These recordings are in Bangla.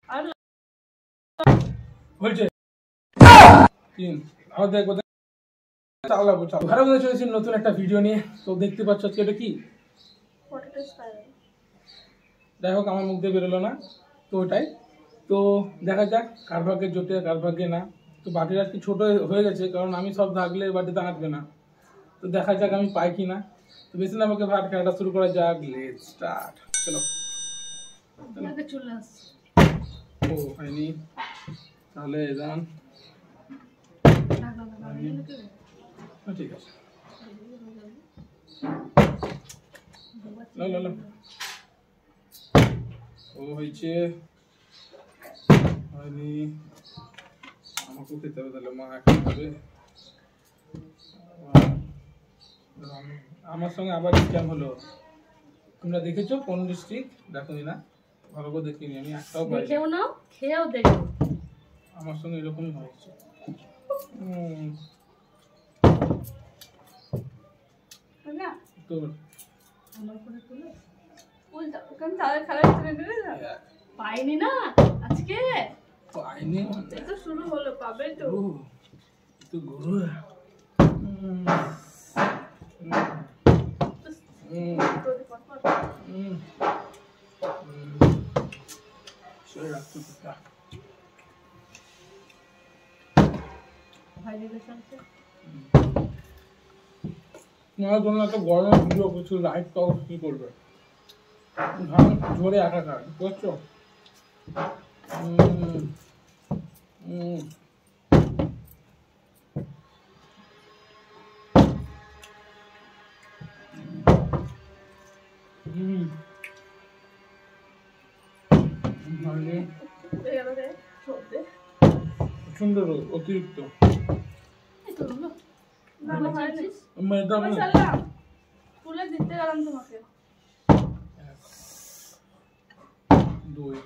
আর বলছে তিন আর দেখো চালাবো চালাবো ঘরে বসে চলেছি নতুন একটা ভিডিও নিয়ে। তো দেখতে পাচ্ছ আজকে এটা কি পটেটো স্পাইরাল। যাই হোক আমার মুখ দিয়ে বেরোলো না, তো ওটাই। তো দেখা যাক কার ভাগ্যে জোটে কার ভাগ্যে না। তো বাটিটা আজকে ছোট হয়ে গেছে কারণ আমি সব থাকলে বাটিতে আঁটবে না। তো দেখা যাক আমি পাই কি না। তো বেশি না আমাকে ভাত খেলাটা শুরু করা যাক। Let's start. চলো চলে আসছে। ও হয়নি তাহলে যান। ঠিক আছে ও হয়েছে হয়নি। আমাকেও খেতে হবে তাহলে, মা এখন খাবে। আমার সঙ্গে আবার স্ক্যাম হলো। তোমরা দেখেছো কোন ডিস্ট্রিক্ট? দেখোনি না, ভালো করে দেখিনি আমি, একটাও পাইনি। দেখেও নাও খেয়েও দেখো, আমার সঙ্গে এরকমই হয়েছে। না তো আমার করে তুলে উল্টা ওখান তাদের খেলা করে নেবে না, পাইনি না আজকে পাইনি এই তো শুরু হলো, পাবে তো তো গুরু একটা গরমের ভিডিও করছো, লাইট তো কি করবে, ঘাম ঝরে একাকার, বুঝছো? সুন্দর অতিরিক্ত তুলে দিতে গেলাম তোমাকে। দুই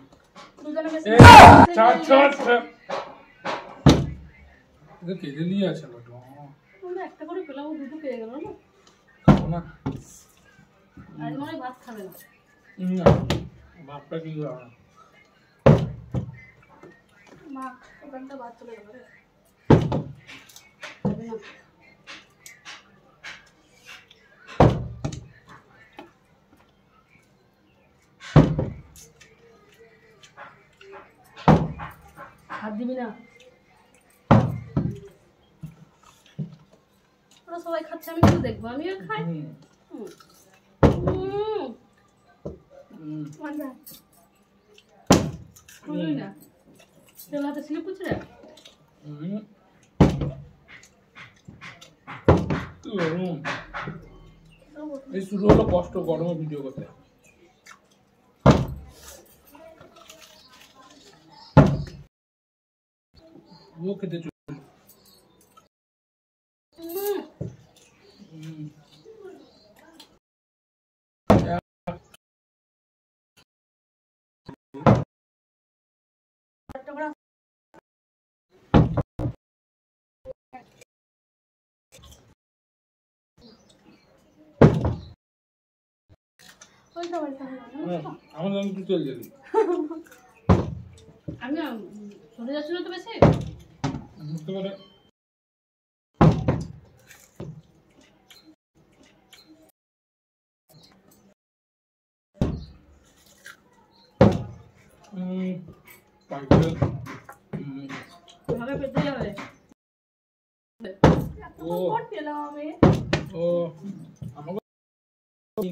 কেটে নিয়ে আছে একটা করে পেলাম, দুটো পেয়ে গেল না। খাবো না আজ মনে হয় ভাত খাবে না। ভাতটা কি খাবে না মা, ওখানটা ভাত চলে গেল রে। হাত দিবি না, ওরা সবাই খাচ্ছে আমি শুধু দেখবো, আমিও খাই। না তেল হাতে স্লিপ করছে রে। এই শুরু হলো কষ্ট গরমে ভিডিও করতে। ও খেতে আমার একটু তেল দিলি। আমি চলে যাচ্ছিল তো বেশি বুঝতে পারে। ভাবে পেতে যাবে। ও আমাকে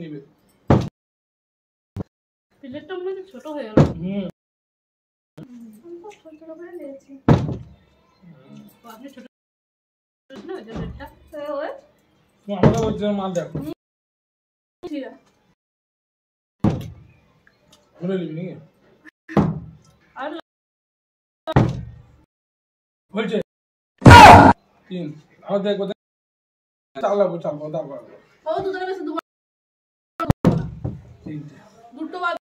নেবে। প্লেটটা মনে হচ্ছে ছোট হয়ে গেল। আপনি ছোট না ওই প্লেটটা আমরা বলছি মাল দেখো বলে নিবি নাকি আর বলছে তিন আর দেখো চালাবো চালাবো তারপর ও দুজনে বেশি দুটো তিনটে দুটো বাদ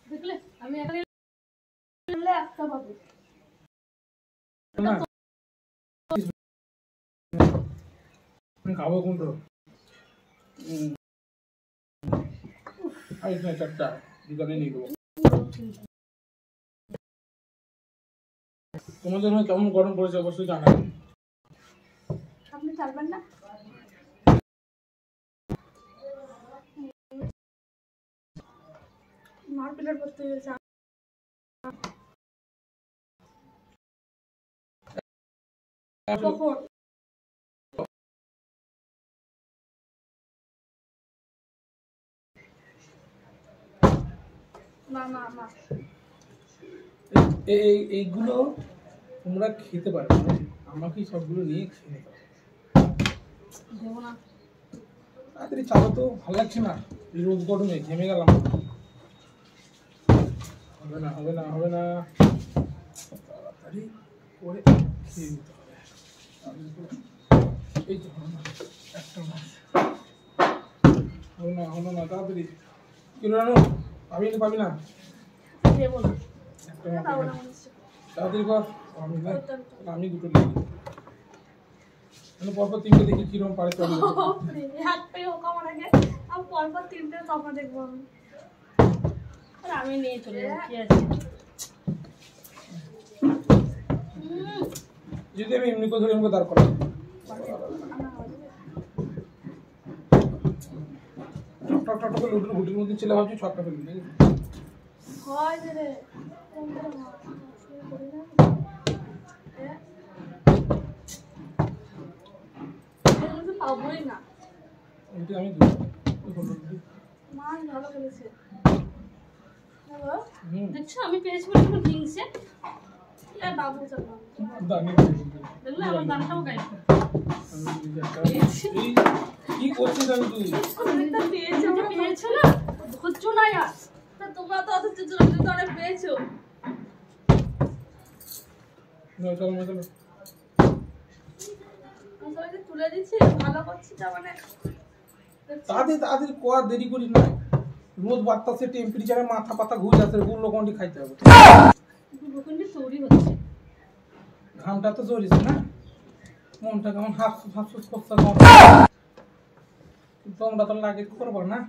দেখলে আমি এখানে একটা পাবো না খাবো কোনটা আর এখানে 4টা দোকানে নিয়ে দেবো। তোমাদের হয় কেমন গরম পড়েছে অবশ্যই জানাবেন। আপনি চালবেন না? মার প্লেট করতে হয়েছে। কখন? মা এইগুলো তোমরা খেতে পারো, আমাকে সবগুলো নিয়ে খেয়ে নিতে হবে। দেবো না। তাড়াতাড়ি চালো তো, ভালো লাগছে না এই রোদ গরমে, ঘেমে গেলাম। হবে না হবে না হবে না, তাড়াতাড়ি করে খেয়ে নিতে হবে। এই তো হলো না, একটা মাস হলো না তাড়াতাড়ি। কিলো রানো পাবি না দেবো না। একটা পাবো মাস না মনে হচ্ছে। তাড়াতাড়ি কর। আমি দুটো নিয়ে পরপর 3টে দেখি কিরকম পারে চলে। হাত পেয়ে হোক আমার আগে, আমি পরপর 3টে তফা দেখবো আমি। আমি নিয়ে চলে যাবো, কি আছে? যদি আমি এমনি করে ধরে এমনি দাঁড় করাই, টক টক করে লুটুর ঘুটির মধ্যে ছেলে ভাবছি ছক্কা ফেলবি নাকি? হয় রে পাবই না। এটা আমি মা ভালো খেলেছে। দেখছো আমি পেয়েছি বলে তোমার হিংসে। বাবু চলো দেখলে আমার গানটাও গাইছে। কি করছিস আমি তুই? পেয়েছো না ধৈর্য নাই আর। তোমরা তো অত চুচুরা অনেক পেয়েছো। চলো সবাইকে তুলে দিচ্ছি, ভালো করছি তার মানে। তাড়াতাড়ি কর, দেরি করিস না। রোদ বাতাসে টেম্পারেচারে মাথা পাতা ঘুরে আসে, গুলো কোনটি খাইতে হবে। গুলোকন্ডি তৈরি হচ্ছে। ঘামটা তো জড়িস না, মনটা কেমন হাফসুস করছে। তোমরা তো লাগে করবো না।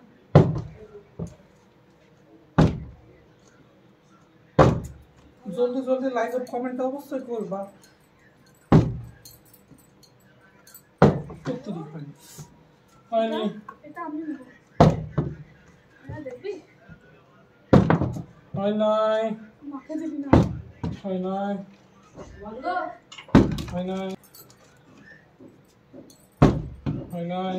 জলদি জলদি লাইক আর কমেন্ট অবশ্যই করবা। হয়নি এটা আমি নেব। দেখবি? হয় নাই, মাকে দিবি না। হয় নাই, বন্ধ। হয় নাই, হয় নাই,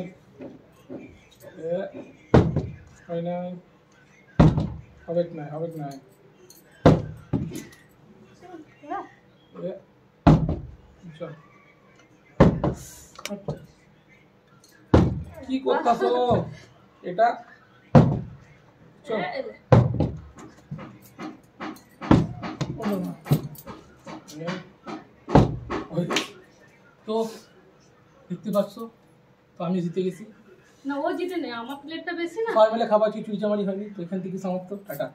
হয় নাই, হবে নাই। কি করতেছো এটা? চল তো দেখতে পাচ্ছ তো আমি জিতে গেছি। না ও জিতে নেই, আমার প্লেটটা বেশি না। সবাই মিলে খাবার খিচুড়ি চামারি হয়নি, তো এখান থেকে সমাপ্ত। টাটা।